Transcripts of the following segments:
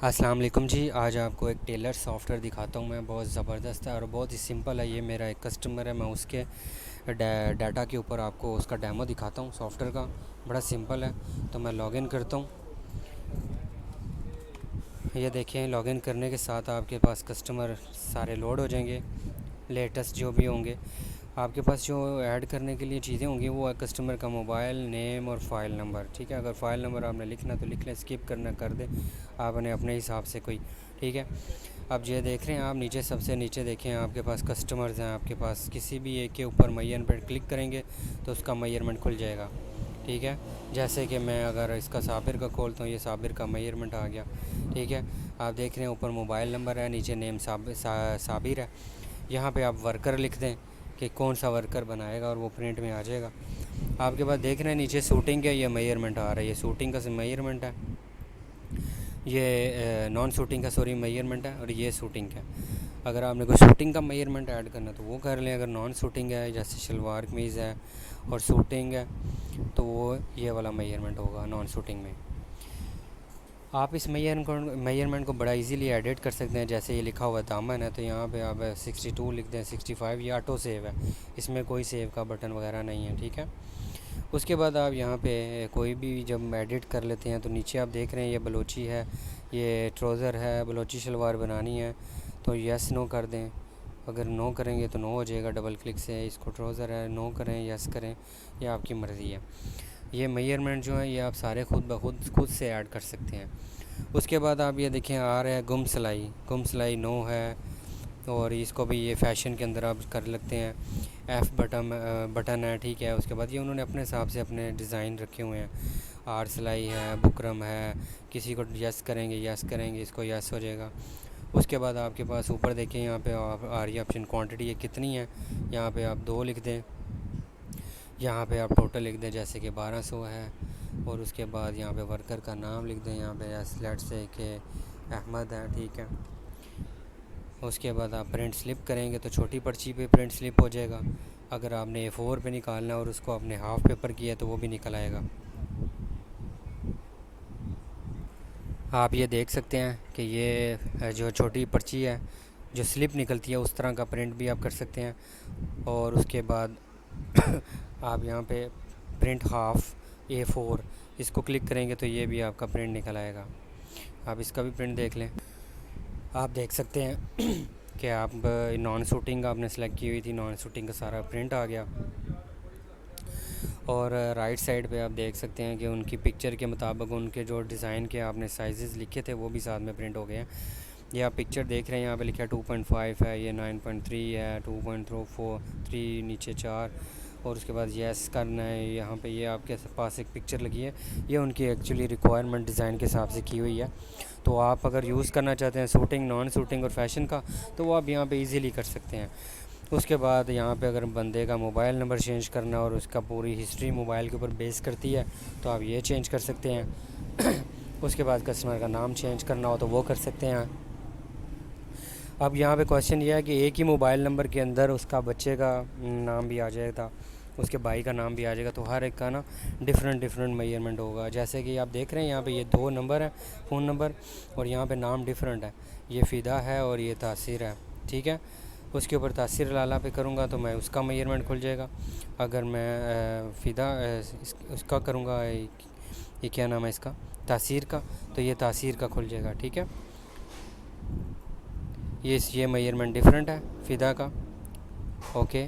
अस्सलाम वालेकुम जी। आज आपको एक टेलर सॉफ्टवेयर दिखाता हूँ मैं। बहुत ज़बरदस्त है और बहुत ही सिंपल है। ये मेरा एक कस्टमर है, मैं उसके डाटा के ऊपर आपको उसका डेमो दिखाता हूँ सॉफ्टवेयर का। बड़ा सिंपल है। तो मैं लॉगिन करता हूँ। ये देखें, लॉगिन करने के साथ आपके पास कस्टमर सारे लोड हो जाएंगे, लेटेस्ट जो भी होंगे। आपके पास जो ऐड करने के लिए चीज़ें होंगी वो है कस्टमर का मोबाइल नेम और फ़ाइल नंबर। ठीक है, अगर फ़ाइल नंबर आपने लिखना तो लिख लें, स्किप करना कर दें आपने अपने हिसाब से कोई। ठीक है, अब ये देख रहे हैं आप नीचे, सबसे नीचे देखें आपके पास कस्टमर्स हैं। आपके पास किसी भी एक के ऊपर मेजरमेंट पर क्लिक करेंगे तो उसका मेजरमेंट खुल जाएगा। ठीक है, जैसे कि मैं अगर इसका साबिर का खोलता हूँ, ये साबिर का मेजरमेंट आ गया। ठीक है, आप देख रहे हैं ऊपर मोबाइल नंबर है, नीचे नेम साबिर है। यहाँ पे आप वर्कर लिख दें कि कौन सा वर्कर बनाएगा और वो प्रिंट में आ जाएगा। आपके पास देख रहे हैं नीचे शूटिंग है, ये मेजरमेंट आ रहा है, ये शूटिंग का मेजरमेंट है। ये नॉन शूटिंग का सॉरी मेजरमेंट है और ये शूटिंग है। अगर आपने कोई शूटिंग का मेजरमेंट ऐड करना तो वो कर लें। अगर नॉन शूटिंग है जैसे शलवार कमीज़ है और शूटिंग है तो वो ये वाला मेजरमेंट होगा नॉन शूटिंग में। आप इस मेजरमेंट को बड़ा इजीली एडिट कर सकते हैं। जैसे ये लिखा हुआ है दामन है तो यहाँ पे आप 62 लिख दें, 65। ये ऑटो सेव है, इसमें कोई सेव का बटन वगैरह नहीं है। ठीक है, उसके बाद आप यहाँ पे कोई भी जब एडिट कर लेते हैं तो नीचे आप देख रहे हैं ये बलोची है, ये ट्राउज़र है, बलोची शलवार बनानी है तो यस नो कर दें। अगर नो करेंगे तो नो हो जाएगा डबल क्लिक से। इसको ट्राउज़र है, नो करें यस करें, ये आपकी मर्ज़ी है। ये मेजरमेंट जो है ये आप सारे खुद से ऐड कर सकते हैं। उसके बाद आप ये देखें आ रहा है गुम सिलाई नो है और इसको भी ये फ़ैशन के अंदर आप कर लेते हैं। एफ़ बटन है। ठीक है, उसके बाद ये उन्होंने अपने हिसाब से अपने डिज़ाइन रखे हुए हैं। आर सिलाई है, बुकरम है, किसी को यस करेंगे इसको यस हो जाएगा। उसके बाद आपके पास ऊपर देखें यहाँ पे आ रही है ऑप्शन क्वांटिटी, ये कितनी है, यहाँ पे आप 2 लिख दें। यहाँ पे आप टोटल लिख दें जैसे कि 1200 है और उसके बाद यहाँ पे वर्कर का नाम लिख दें, यहाँ पे लेट से कि अहमद है। ठीक है, उसके बाद आप प्रिंट स्लिप करेंगे तो छोटी पर्ची पे प्रिंट स्लिप हो जाएगा। अगर आपने A4 पे निकालना है और उसको आपने हाफ़ पेपर किया तो वो भी निकल आएगा। आप ये देख सकते हैं कि ये जो छोटी पर्ची है जो स्लिप निकलती है उस तरह का प्रिंट भी आप कर सकते हैं। और उसके बाद आप यहाँ पे प्रिंट हाफ़ A4 इसको क्लिक करेंगे तो ये भी आपका प्रिंट निकल आएगा। आप इसका भी प्रिंट देख लें। आप देख सकते हैं कि आप नॉन शूटिंग आपने सेलेक्ट की हुई थी, नॉन शूटिंग का सारा प्रिंट आ गया। और राइट साइड पे आप देख सकते हैं कि उनकी पिक्चर के मुताबिक उनके जो डिज़ाइन के आपने साइज़ लिखे थे वो भी साथ में प्रिंट हो गए हैं। ये आप पिक्चर देख रहे हैं, यहाँ पे लिखा है 2.5 है, ये 9.3 है, 2.43 नीचे 4 और उसके बाद यस करना है। यहाँ पे ये आपके पास एक पिक्चर लगी है, ये उनकी एक्चुअली रिक्वायरमेंट डिज़ाइन के हिसाब से की हुई है। तो आप अगर यूज़ करना चाहते हैं शूटिंग, नॉन शूटिंग और फैशन का तो वो आप यहाँ पे इजीली कर सकते हैं। उसके बाद यहाँ पे अगर बंदे का मोबाइल नंबर चेंज करना और उसका पूरी हिस्ट्री मोबाइल के ऊपर बेस करती है तो आप ये चेंज कर सकते हैं। उसके बाद कस्टमर का नाम चेंज करना हो तो वो कर सकते हैं। अब यहाँ पे क्वेश्चन ये है कि एक ही मोबाइल नंबर के अंदर उसका बच्चे का नाम भी आ जाएगा, उसके भाई का नाम भी आ जाएगा, तो हर एक का ना डिफरेंट मेजरमेंट होगा। जैसे कि आप देख रहे हैं यहाँ पे ये 2 नंबर है फ़ोन नंबर और यहाँ पे नाम डिफरेंट है, ये फ़िदा है और ये तासीर है। ठीक है, उसके ऊपर तासीर लाला पे करूँगा तो मैं उसका मेजरमेंट खुल जाएगा। अगर मैं फ़िदा उसका करूँगा, ये क्या नाम है इसका, तासीर का, तो ये तासीर का खुल जाएगा। ठीक है, ये मेजरमेंट डिफरेंट है फ़िदा का। ओके,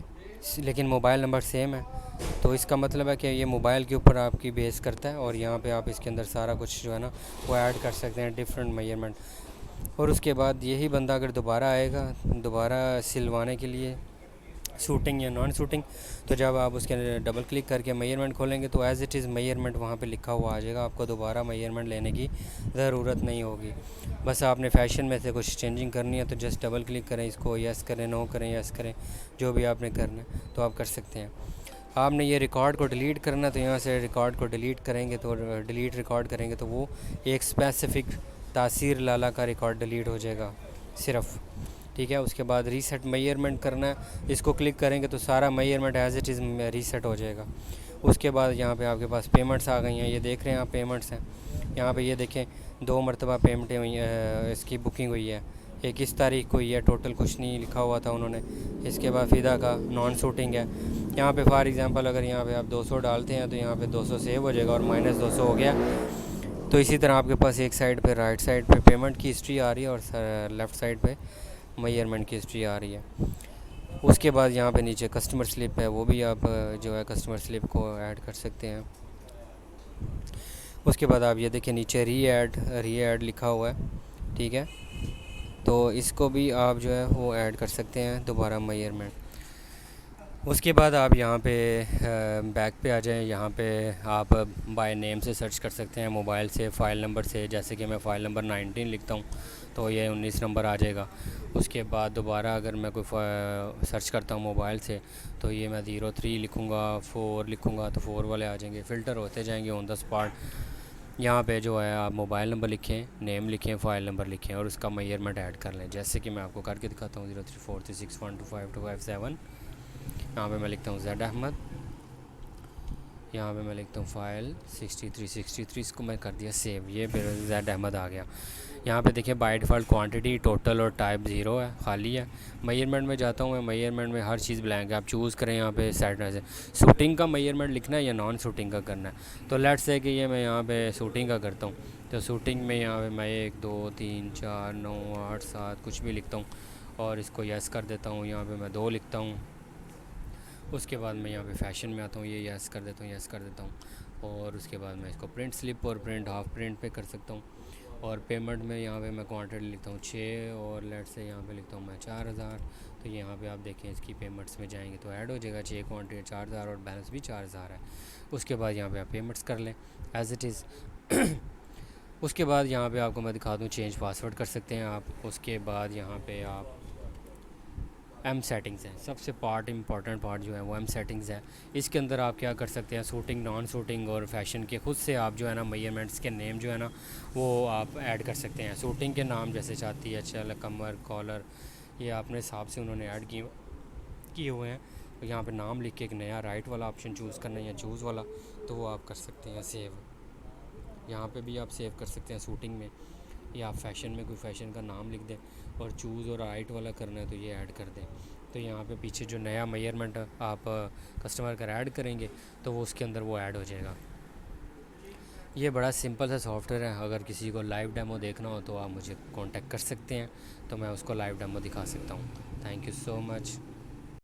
लेकिन मोबाइल नंबर सेम है तो इसका मतलब है कि ये मोबाइल के ऊपर आपकी बेस करता है और यहाँ पे आप इसके अंदर सारा कुछ जो है ना वो ऐड कर सकते हैं डिफरेंट मेजरमेंट। और उसके बाद यही बंदा अगर दोबारा आएगा दोबारा सिलवाने के लिए शूटिंग या नॉन शूटिंग, तो जब आप उसके डबल क्लिक करके मेजरमेंट खोलेंगे तो एज़ इट इज़ मेजरमेंट वहाँ पे लिखा हुआ आ जाएगा। आपको दोबारा मेजरमेंट लेने की ज़रूरत नहीं होगी। बस आपने फ़ैशन में से कुछ चेंजिंग करनी है तो जस्ट डबल क्लिक करें, इसको यस करें, नो करें, यस करें, जो भी आपने करना है तो आप कर सकते हैं। आपने ये रिकॉर्ड को डिलीट करना तो यहाँ से रिकॉर्ड को डिलीट करेंगे तो डिलीट रिकॉर्ड करेंगे तो वो एक स्पेसिफ़िक तासीर लाला का रिकॉर्ड डिलीट हो जाएगा सिर्फ। ठीक है, उसके बाद रीसेट मेजरमेंट करना है, इसको क्लिक करेंगे तो सारा measurement as it is reset हो जाएगा। उसके बाद यहाँ पे आपके पास पेमेंट्स आ गई हैं, ये देख रहे हैं आप पेमेंट्स हैं। यहाँ पे ये देखें 2 मरतबा पेमेंटें हुई, इसकी बुकिंग हुई है। एक इस तारीख को हुई है, टोटल कुछ नहीं लिखा हुआ था उन्होंने। इसके बाद फ़िदा का नॉन शूटिंग है। यहाँ पे फॉर एग्ज़ाम्पल अगर यहाँ पे आप 200 डालते हैं तो यहाँ पे 200 सेव हो जाएगा और माइनस 200 हो गया। तो इसी तरह आपके पास एक साइड पे राइट साइड पे पेमेंट की हिस्ट्री आ रही है और लेफ़्ट साइड पे मेजरमेंट की हिस्ट्री आ रही है। उसके बाद यहाँ पे नीचे कस्टमर स्लिप है, वो भी आप जो है कस्टमर स्लिप को ऐड कर सकते हैं। उसके बाद आप ये देखिए नीचे री ऐड लिखा हुआ है, ठीक है। तो इसको भी आप जो है वो ऐड कर सकते हैं दोबारा मेजरमेंट। उसके बाद आप यहाँ पे बैक पे आ जाएं। यहाँ पे आप बाय नेम से सर्च कर सकते हैं, मोबाइल से, फ़ाइल नंबर से। जैसे कि मैं फ़ाइल नंबर 19 लिखता हूँ तो ये 19 नंबर आ जाएगा। उसके बाद दोबारा अगर मैं कोई सर्च करता हूँ मोबाइल से तो ये मैं 03 लिखूँगा, 4 लिखूँगा तो 4 वाले आ जाएंगे। फ़िल्टर होते जाएंगे ऑन द स्पॉट। यहाँ पे जो है आप मोबाइल नंबर लिखें, नेम लिखें, फ़ाइल नंबर लिखें और उसका मेजरमेंट ऐड कर लें। जैसे कि मैं आपको करके दिखाता हूँ 034361252557। यहाँ पे मैं लिखता हूँ ज़ैड अहमद। यहाँ पे मैं लिखता हूँ फ़ाइल 6363, इसको मैं कर दिया सेव। ये फिर ज़ैड अहमद आ गया। यहाँ पे देखिए बाय डिफ़ॉल्ट क्वांटिटी, टोटल और टाइप 0 है, खाली है। मेजरमेंट में जाता हूँ मैं, मेजरमेंट में हर चीज़ ब्लैंक है। आप चूज़ करें यहाँ पे सेट से शूटिंग का मेजरमेंट लिखना है या नॉन शूटिंग का करना है। तो लेट्स से कि ये मैं यहाँ पे शूटिंग का करता हूँ। तो शूटिंग में यहाँ पे मैं 1 2 3 4 9 8 7 कुछ भी लिखता हूँ और इसको यस कर देता हूँ। यहाँ पे मैं 2 लिखता हूँ। उसके बाद मैं यहाँ पे फ़ैशन में आता हूँ, ये यस कर देता हूँ, यस कर देता हूँ। और उसके बाद मैं इसको प्रिंट स्लिप और प्रिंट हाफ प्रिंट पे कर सकता हूँ। और पेमेंट में यहाँ पे मैं क्वांटिटी लिखता हूँ 6 और लेट से यहाँ पे लिखता हूँ मैं 4000। तो यहाँ पे आप देखें इसकी पेमेंट्स में जाएंगे तो ऐड हो जाएगा 6 क्वांटिटी 4000 और बैलेंस भी 4000 है। उसके बाद यहाँ पे आप पेमेंट्स कर लें एज़ इट इज़। उसके बाद यहाँ पे आपको मैं दिखा दूँ, चेंज पासवर्ड कर सकते हैं आप। उसके बाद यहाँ पे आप एम सेटिंग्स हैं, सबसे इम्पॉर्टेंट पार्ट जो है वो एम सेटिंग्स है। इसके अंदर आप क्या कर सकते हैं, शूटिंग, नॉन शूटिंग और फैशन के खुद से आप जो है ना मेजरमेंट्स के नेम जो है ना वो आप ऐड कर सकते हैं। शूटिंग के नाम जैसे छाती, HL, कमर, कॉलर, ये अपने हिसाब से उन्होंने ऐड किए हुए हैं। तो यहाँ पे नाम लिख के एक नया राइट वाला ऑप्शन चूज़ करना है या चूज़ वाला, तो वो आप कर सकते हैं सेव। यहाँ पे भी आप सेव कर सकते हैं शूटिंग में, या आप फ़ैशन में कोई फ़ैशन का नाम लिख दें और चूज़ और राइट वाला करना है तो ये ऐड कर दें। तो यहाँ पे पीछे जो नया मेजरमेंट आप कस्टमर का ऐड करेंगे तो वो उसके अंदर वो ऐड हो जाएगा। ये बड़ा सिंपल सा सॉफ्टवेयर है। अगर किसी को लाइव डेमो देखना हो तो आप मुझे कांटेक्ट कर सकते हैं, तो मैं उसको लाइव डेमो दिखा सकता हूँ। Thank you so much.